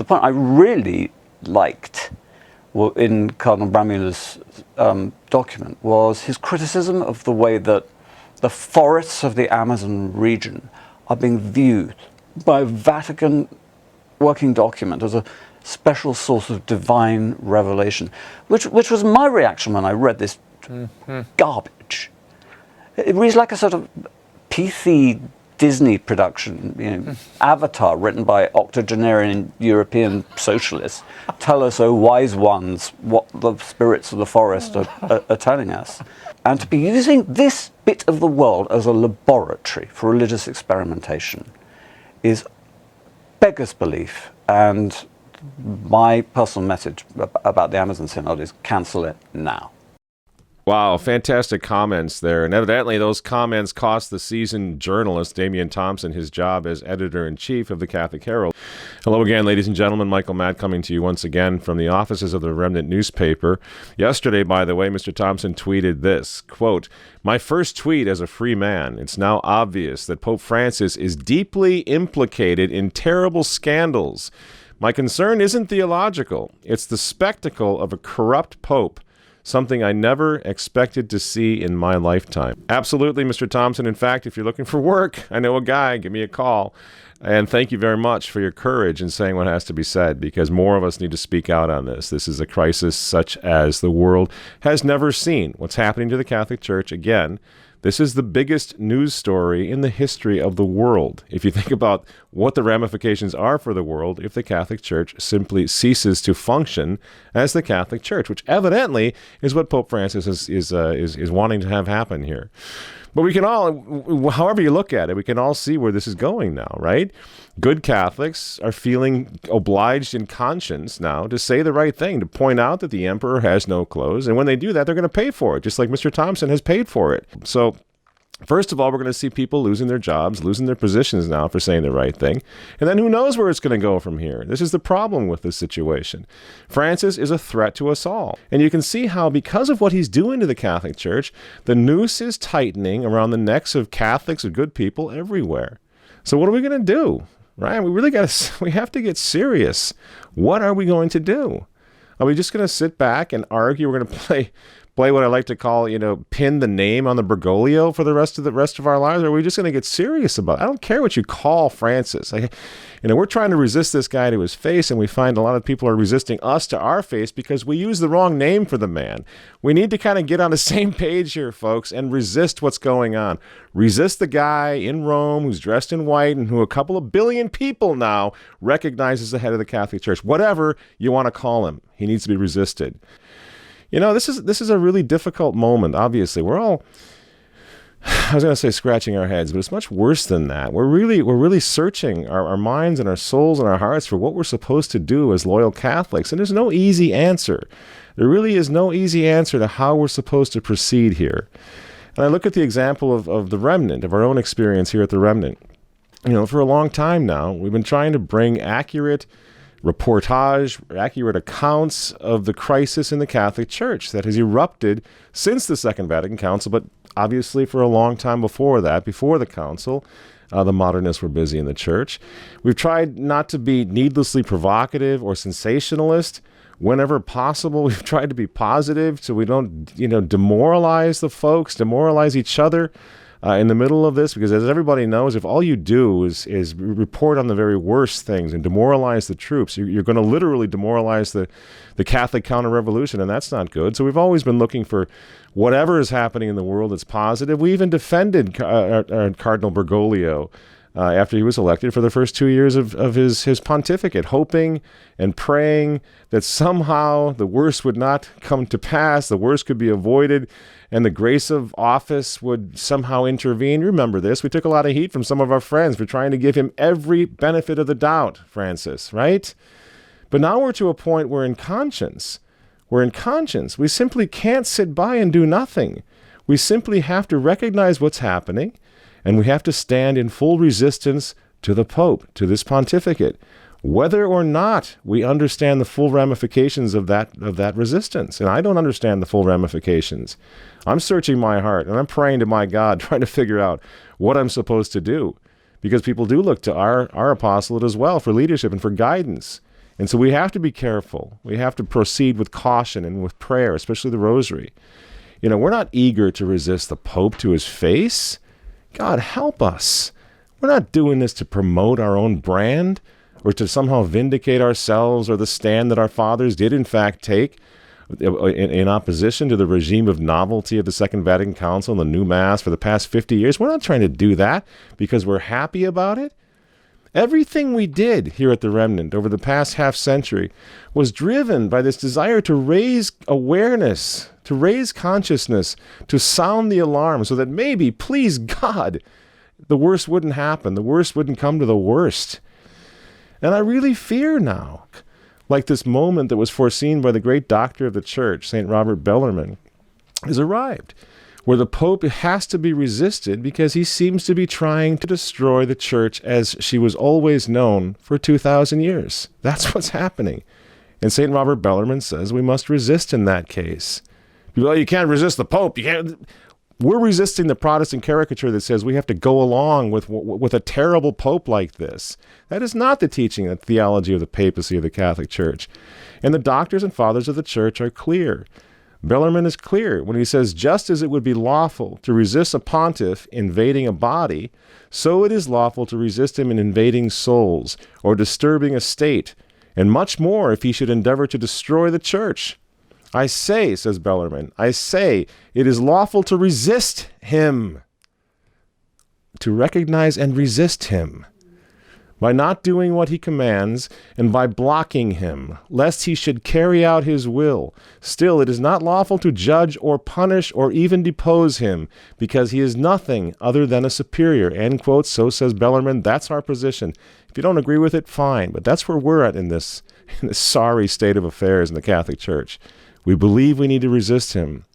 point I really liked in Cardinal Brandmuller's document was his criticism of the way that the forests of the Amazon region are being viewed by Vatican working document as a special source of divine revelation, which was my reaction when I read this garbage. It reads like a sort of pithy Disney production, Avatar, written by octogenarian European socialists. Tell us, O wise ones, what the spirits of the forest are telling us. And to be using this bit of the world as a laboratory for religious experimentation is beggars belief. And my personal message about the Amazon Synod is cancel it now. Wow, fantastic comments there. And evidently those comments cost the seasoned journalist Damian Thompson his job as editor-in-chief of the Catholic Herald. Hello again, ladies and gentlemen. Michael Matt coming to you once again from the offices of the Remnant newspaper. Yesterday, by the way, Mr. Thompson tweeted this, quote, "My first tweet as a free man. It's now obvious that Pope Francis is deeply implicated in terrible scandals. My concern isn't theological. It's the spectacle of a corrupt pope. Something I never expected to see in my lifetime." Absolutely, Mr. Thompson. In fact, if you're looking for work, I know a guy. Give me a call. And thank you very much for your courage in saying what has to be said, because more of us need to speak out on this. This is a crisis such as the world has never seen. What's happening to the Catholic Church, again, this is the biggest news story in the history of the world. If you think about what the ramifications are for the world if the Catholic Church simply ceases to function as the Catholic Church, which evidently is what Pope Francis is wanting to have happen here. But we can all, however you look at it, we can all see where this is going now, right? Good Catholics are feeling obliged in conscience now to say the right thing, to point out that the emperor has no clothes. And when they do that, they're going to pay for it, just like Mr. Thompson has paid for it. So first of all, we're going to see people losing their jobs, losing their positions now for saying the right thing. And then who knows where it's going to go from here. This is the problem with this situation. Francis is a threat to us all. And you can see how, because of what he's doing to the Catholic Church, the noose is tightening around the necks of Catholics, of good people everywhere. So what are we going to do? Right? We have to get serious. What are we going to do? Are we just going to sit back and argue? We're going to play what I like to call, pin the name on the Bergoglio for the rest of our lives? Or are we just going to get serious about it? I don't care what you call Francis. We're trying to resist this guy to his face, and we find a lot of people are resisting us to our face because we use the wrong name for the man. We need to kind of get on the same page here, folks, and resist what's going on. Resist the guy in Rome who's dressed in white and who a couple of billion people now recognize as the head of the Catholic Church. Whatever you want to call him, he needs to be resisted. This is a really difficult moment, obviously. We're all, I was going to say scratching our heads, but it's much worse than that. We're really searching our minds and our souls and our hearts for what we're supposed to do as loyal Catholics. And there's no easy answer. There really is no easy answer to how we're supposed to proceed here. And I look at the example of the Remnant, of our own experience here at the Remnant. For a long time now, we've been trying to bring accurate reportage, accurate accounts of the crisis in the Catholic Church that has erupted since the Second Vatican Council, but obviously for a long time before that, before the Council. The modernists were busy in the Church. We've tried not to be needlessly provocative or sensationalist. Whenever possible, we've tried to be positive so we don't, demoralize the folks, demoralize each other in the middle of this, because as everybody knows, if all you do is report on the very worst things and demoralize the troops, you're going to literally demoralize the Catholic counter-revolution, and that's not good. So we've always been looking for whatever is happening in the world that's positive. We even defended Cardinal Bergoglio after he was elected for the first 2 years of his pontificate, hoping and praying that somehow the worst would not come to pass, the worst could be avoided, and the grace of office would somehow intervene. Remember this. We took a lot of heat from some of our friends for trying to give him every benefit of the doubt, Francis, right? But now we're to a point where in conscience, we simply can't sit by and do nothing. We simply have to recognize what's happening, and we have to stand in full resistance to the Pope, to this pontificate, whether or not we understand the full ramifications of that resistance. And I don't understand the full ramifications. I'm searching my heart, and I'm praying to my God, trying to figure out what I'm supposed to do, because people do look to our apostolate as well for leadership and for guidance. And so we have to be careful. We have to proceed with caution and with prayer, especially the rosary. We're not eager to resist the Pope to his face. God, help us. We're not doing this to promote our own brand or to somehow vindicate ourselves or the stand that our fathers did in fact take in opposition to the regime of novelty of the Second Vatican Council and the new Mass for the past 50 years. We're not trying to do that because we're happy about it. Everything we did here at the Remnant over the past half century was driven by this desire to raise awareness, to raise consciousness, to sound the alarm so that maybe, please God, the worst wouldn't happen. The worst wouldn't come to the worst. And I really fear now, like this moment that was foreseen by the great doctor of the church, St. Robert Bellarmine, has arrived, where the Pope has to be resisted because he seems to be trying to destroy the church as she was always known for 2,000 years. That's what's happening. And St. Robert Bellarmine says we must resist in that case. Well, you can't resist the Pope. You can't. We're resisting the Protestant caricature that says we have to go along with a terrible Pope like this. That is not the teaching and theology of the papacy of the Catholic Church. And the doctors and fathers of the Church are clear. Bellarmine is clear when he says, just as it would be lawful to resist a pontiff invading a body, so it is lawful to resist him in invading souls or disturbing a state, and much more if he should endeavor to destroy the Church. I say, says Bellarmine, I say it is lawful to resist him, to recognize and resist him, by not doing what he commands and by blocking him, lest he should carry out his will. Still, it is not lawful to judge or punish or even depose him, because he is nothing other than a superior. End quote. So says Bellarmine. That's our position. If you don't agree with it, fine. But that's where we're at in this sorry state of affairs in the Catholic Church. We believe we need to resist him.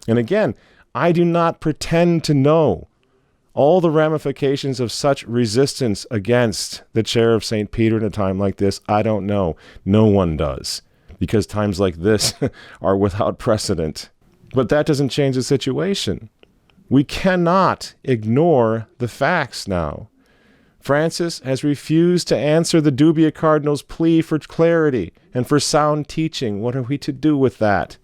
And again, I do not pretend to know all the ramifications of such resistance against the chair of St. Peter in a time like this. I don't know. No one does, because times like this are without precedent. But that doesn't change the situation. We cannot ignore the facts now. Francis has refused to answer the Dubia Cardinal's plea for clarity and for sound teaching. What are we to do with that?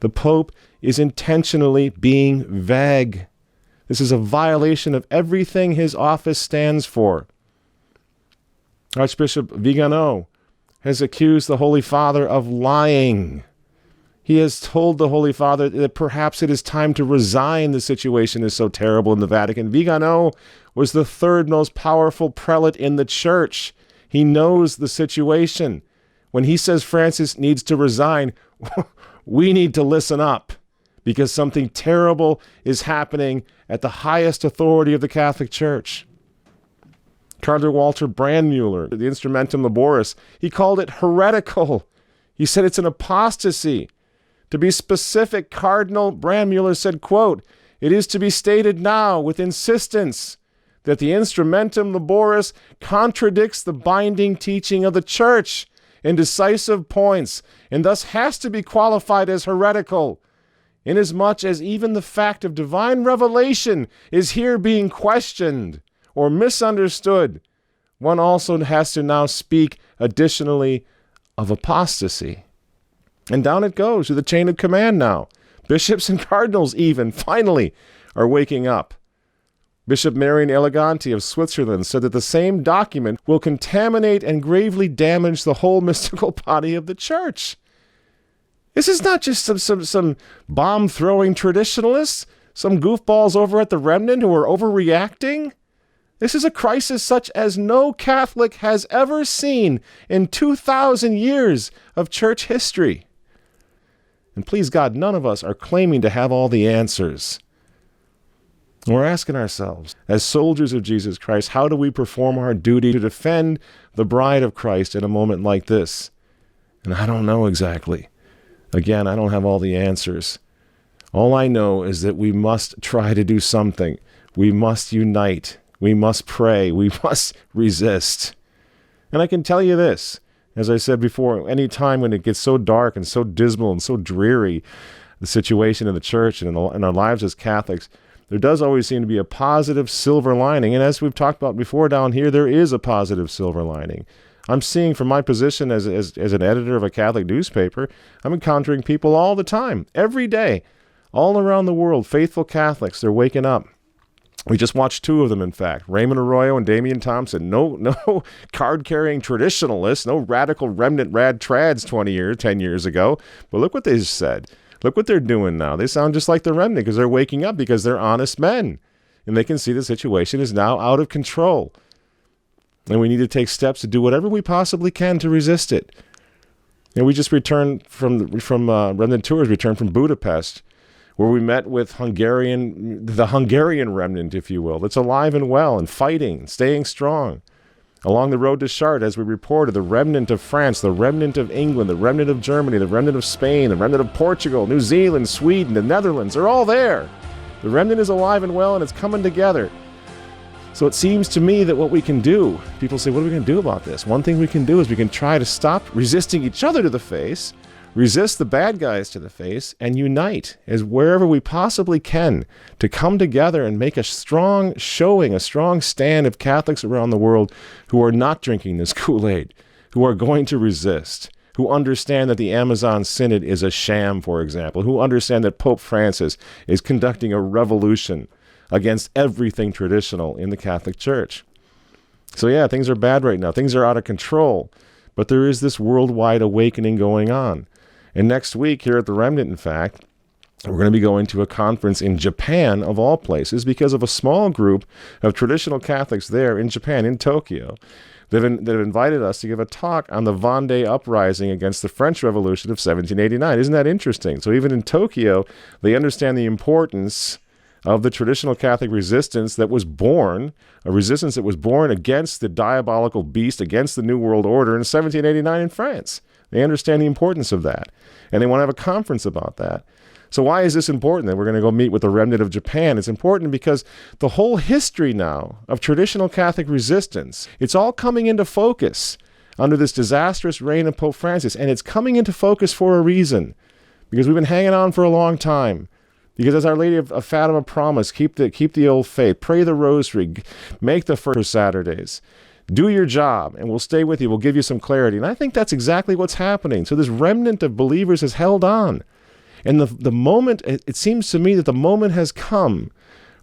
The Pope is intentionally being vague. This is a violation of everything his office stands for. Archbishop Vigano has accused the Holy Father of lying. He has told the Holy Father that perhaps it is time to resign. The situation is so terrible in the Vatican. Vigano was the third most powerful prelate in the Church. He knows the situation. When he says Francis needs to resign, we need to listen up, because something terrible is happening at the highest authority of the Catholic Church. Cardinal Walter Brandmuller, the Instrumentum Laboris, he called it heretical. He said it's an apostasy. To be specific, Cardinal Brandmuller said, quote, "It is to be stated now with insistence that the Instrumentum Laboris contradicts the binding teaching of the Church in decisive points, and thus has to be qualified as heretical, inasmuch as even the fact of divine revelation is here being questioned or misunderstood. One also has to now speak additionally of apostasy." And down it goes to the chain of command now. Bishops and cardinals even, finally, are waking up. Bishop Marian Eleganti of Switzerland said that the same document will contaminate and gravely damage the whole mystical body of the Church. This is not just some bomb-throwing traditionalists, some goofballs over at the Remnant who are overreacting. This is a crisis such as no Catholic has ever seen in 2,000 years of Church history. And please God, none of us are claiming to have all the answers. We're asking ourselves, as soldiers of Jesus Christ, how do we perform our duty to defend the bride of Christ in a moment like this? And I don't know exactly. Again, I don't have all the answers. All I know is that we must try to do something. We must unite. We must pray. We must resist. And I can tell you this, as I said before, any time when it gets so dark and so dismal and so dreary, the situation in the Church and in our lives as Catholics, there does always seem to be a positive silver lining. And as we've talked about before down here, there is a positive silver lining. I'm seeing from my position as an editor of a Catholic newspaper, I'm encountering people all the time, every day, all around the world, faithful Catholics. They're waking up. We just watched two of them, in fact, Raymond Arroyo and Damian Thompson. No card-carrying traditionalists, no radical remnant rad trads 10 years ago. But look what they said. Look what they're doing now. They sound just like the remnant because they're waking up because they're honest men. And they can see the situation is now out of control. And we need to take steps to do whatever we possibly can to resist it. And we just returned from Remnant Tours, returned from Budapest, where we met with the Hungarian remnant, if you will, that's alive and well and fighting, staying strong. Along the road to Chartres, as we reported, the remnant of France, the remnant of England, the remnant of Germany, the remnant of Spain, the remnant of Portugal, New Zealand, Sweden, the Netherlands, they're all there. The remnant is alive and well, and it's coming together. So it seems to me that what we can do, people say, what are we going to do about this? One thing we can do is we can try to stop resisting each other to the face, resist the bad guys to the face, and unite as wherever we possibly can to come together and make a strong showing, a strong stand of Catholics around the world who are not drinking this Kool-Aid, who are going to resist, who understand that the Amazon Synod is a sham, for example, who understand that Pope Francis is conducting a revolution against everything traditional in the Catholic Church. So yeah, things are bad right now. Things are out of control. But there is this worldwide awakening going on. And next week here at the Remnant, in fact, we're going to be going to a conference in Japan, of all places, because of a small group of traditional Catholics there in Japan, in Tokyo. They've invited us to give a talk on the Vendée uprising against the French Revolution of 1789. Isn't that interesting? So even in Tokyo, they understand the importance of the traditional Catholic resistance that was born, a resistance that was born against the diabolical beast, against the New World Order in 1789 in France. They understand the importance of that, and they want to have a conference about that. So why is this important that we're going to go meet with the remnant of Japan? It's important because the whole history now of traditional Catholic resistance, it's all coming into focus under this disastrous reign of Pope Francis, and it's coming into focus for a reason, because we've been hanging on for a long time. Because as Our Lady of Fatima promised, keep the old faith, pray the rosary, make the first Saturdays. Do your job, and we'll stay with you. We'll give you some clarity. And I think that's exactly what's happening. So this remnant of believers has held on. And the moment, it seems to me that the moment has come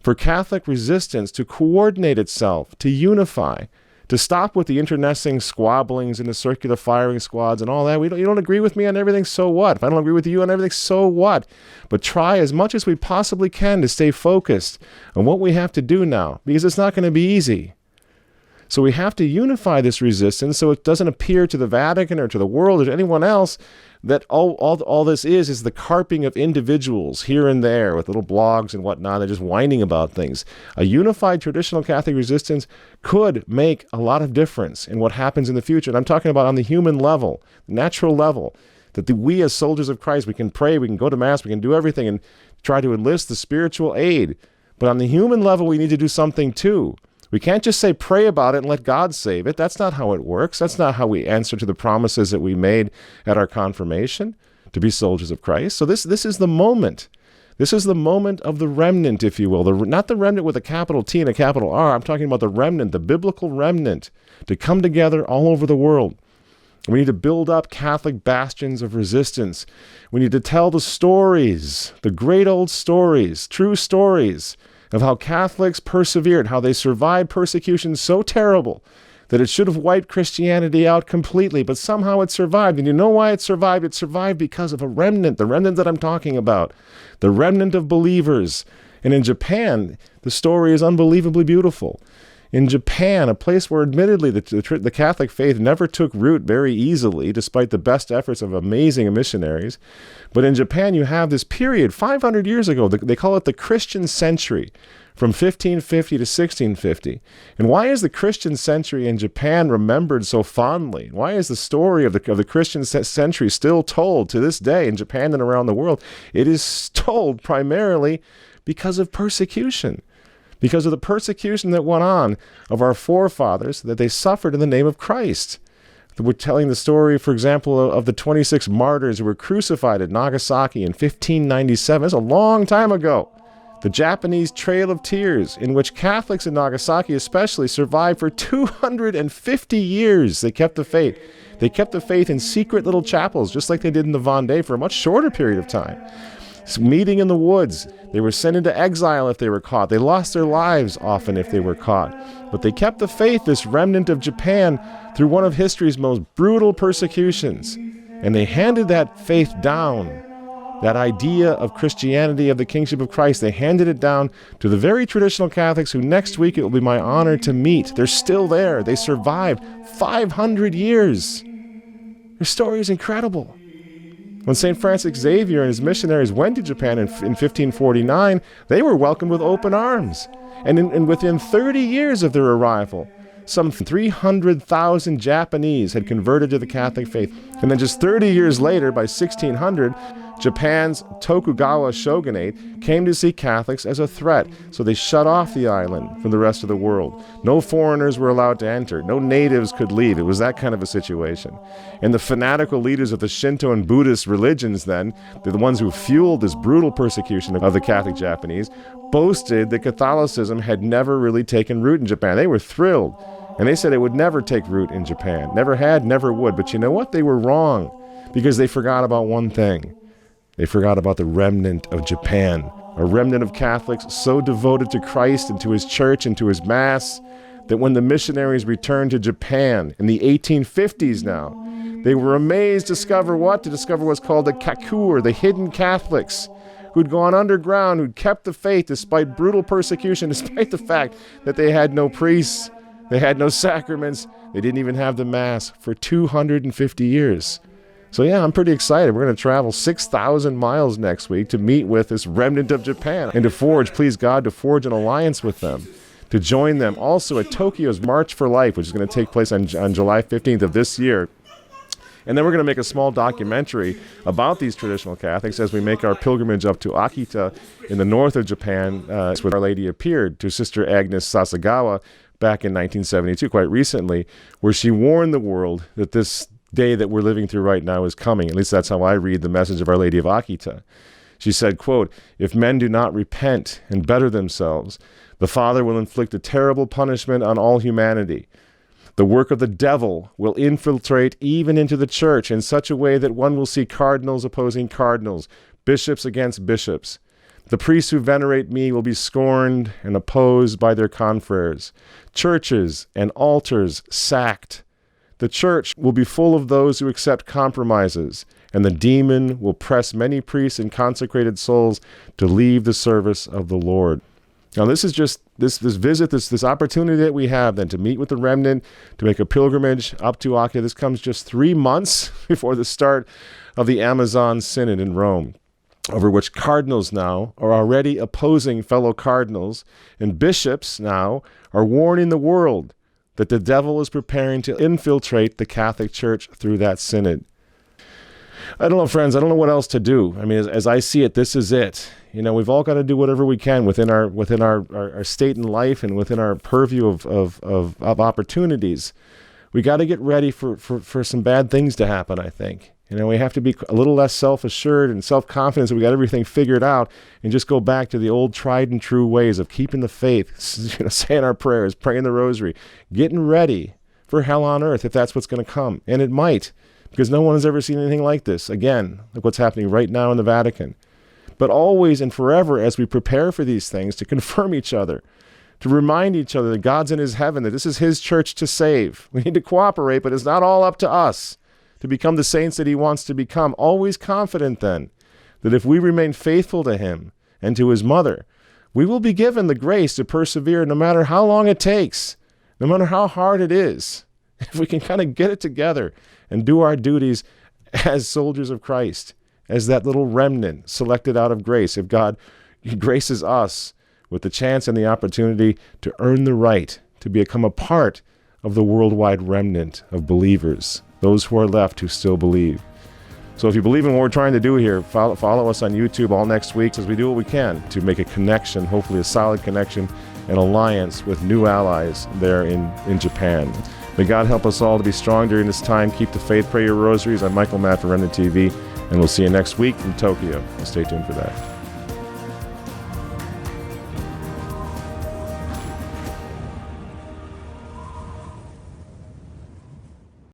for Catholic resistance to coordinate itself, to unify, to stop with the internecine squabblings and the circular firing squads and all that. You don't agree with me on everything, so what? If I don't agree with you on everything, so what? But try as much as we possibly can to stay focused on what we have to do now, because it's not going to be easy. So we have to unify this resistance so it doesn't appear to the Vatican or to the world or to anyone else that all this is the carping of individuals here and there with little blogs and whatnot. They're just whining about things. A unified traditional Catholic resistance could make a lot of difference in what happens in the future. And I'm talking about on the human level, the natural level, that we as soldiers of Christ, we can pray, we can go to Mass, we can do everything and try to enlist the spiritual aid. But on the human level, we need to do something too. We can't just say pray about it and let God save it. That's not how it works. That's not how we answer to the promises that we made at our confirmation to be soldiers of Christ. So this is the moment. This is the moment of the remnant, if you will. Not the remnant with a capital T and a capital R. I'm talking about the remnant, the biblical remnant, to come together all over the world. We need to build up Catholic bastions of resistance. We need to tell the stories, the great old stories, true stories, of how Catholics persevered, how they survived persecution so terrible that it should have wiped Christianity out completely, but somehow it survived. And you know why it survived? It survived because of a remnant, the remnant that I'm talking about, the remnant of believers. And in Japan, the story is unbelievably beautiful. In Japan, a place where admittedly the Catholic faith never took root very easily, despite the best efforts of amazing missionaries. But in Japan, you have this period 500 years ago. They call it the Christian century, from 1550 to 1650. And why is the Christian century in Japan remembered so fondly? Why is the story of the Christian century still told to this day in Japan and around the world? It is told primarily because of persecution. Because of the persecution that went on of our forefathers, that they suffered in the name of Christ. We're telling the story, for example, of the 26 martyrs who were crucified at Nagasaki in 1597. That's a long time ago. The Japanese Trail of Tears, in which Catholics in Nagasaki especially survived for 250 years. They kept the faith. They kept the faith in secret little chapels, just like they did in the Vendée for a much shorter period of time. Meeting in the woods. They were sent into exile if they were caught. They lost their lives often if they were caught. But they kept the faith, this remnant of Japan, through one of history's most brutal persecutions. And they handed that faith down, that idea of Christianity, of the kingship of Christ. They handed it down to the very traditional Catholics who next week it will be my honor to meet. They're still there. They survived 500 years. Their story is incredible. When St. Francis Xavier and his missionaries went to Japan in 1549, they were welcomed with open arms. And within 30 years of their arrival, some 300,000 Japanese had converted to the Catholic faith. And then just 30 years later, by 1600, Japan's Tokugawa shogunate came to see Catholics as a threat, so they shut off the island from the rest of the world. No foreigners were allowed to enter. No natives could leave. It was that kind of a situation. And the fanatical leaders of the Shinto and Buddhist religions then, they're the ones who fueled this brutal persecution of the Catholic Japanese, boasted that Catholicism had never really taken root in Japan. They were thrilled. And they said it would never take root in Japan. Never had, never would. But you know what? They were wrong, because they forgot about one thing. They forgot about the remnant of Japan, a remnant of Catholics so devoted to Christ and to his church and to his Mass that when the missionaries returned to Japan in the 1850s now, they were amazed to discover what's called the Kakur, the hidden Catholics, who'd gone underground, who'd kept the faith despite brutal persecution, despite the fact that they had no priests, they had no sacraments, they didn't even have the Mass for 250 years. So yeah, I'm pretty excited. We're going to travel 6,000 miles next week to meet with this remnant of Japan and to forge, please God, to forge an alliance with them, to join them also at Tokyo's March for Life, which is going to take place on July 15th of this year. And then we're going to make a small documentary about these traditional Catholics as we make our pilgrimage up to Akita in the north of Japan, where Our Lady appeared to Sister Agnes Sasagawa back in 1972, quite recently, where she warned the world that this day that we're living through right now is coming. At least that's how I read the message of Our Lady of Akita. She said, quote, "If men do not repent and better themselves, the Father will inflict a terrible punishment on all humanity. The work of the devil will infiltrate even into the church in such a way that one will see cardinals opposing cardinals, bishops against bishops. The priests who venerate me will be scorned and opposed by their confreres. Churches and altars sacked. The church will be full of those who accept compromises, and the demon will press many priests and consecrated souls to leave the service of the Lord." Now, this is just this visit, this opportunity that we have then to meet with the remnant, to make a pilgrimage up to Akita. This comes just 3 months before the start of the Amazon Synod in Rome, over which cardinals now are already opposing fellow cardinals, and bishops now are warning the world that the devil is preparing to infiltrate the Catholic Church through that synod. I don't know, friends. I don't know what else to do. I mean, as I see it, this is it. You know, we've all got to do whatever we can within our state in life and within our purview of opportunities. We got to get ready for some bad things to happen, I think. You know, we have to be a little less self-assured and self-confident that we got everything figured out and just go back to the old tried and true ways of keeping the faith, you know, saying our prayers, praying the rosary, getting ready for hell on earth if that's what's going to come. And it might, because no one has ever seen anything like this. Again, like what's happening right now in the Vatican. But always and forever, as we prepare for these things, to confirm each other, to remind each other that God's in his heaven, that this is his church to save. We need to cooperate, but it's not all up to us to become the saints that he wants to become. Always confident then that if we remain faithful to him and to his mother, we will be given the grace to persevere no matter how long it takes, no matter how hard it is. If we can kind of get it together and do our duties as soldiers of Christ, as that little remnant selected out of grace, if God graces us with the chance and the opportunity to earn the right to become a part of the worldwide remnant of believers, those who are left who still believe. So if you believe in what we're trying to do here, follow us on YouTube all next week as we do what we can to make a connection, hopefully a solid connection, an alliance with new allies there in Japan. May God help us all to be strong during this time. Keep the faith, pray your rosaries. I'm Michael Matt for Remnant TV, and we'll see you next week from Tokyo. Stay tuned for that.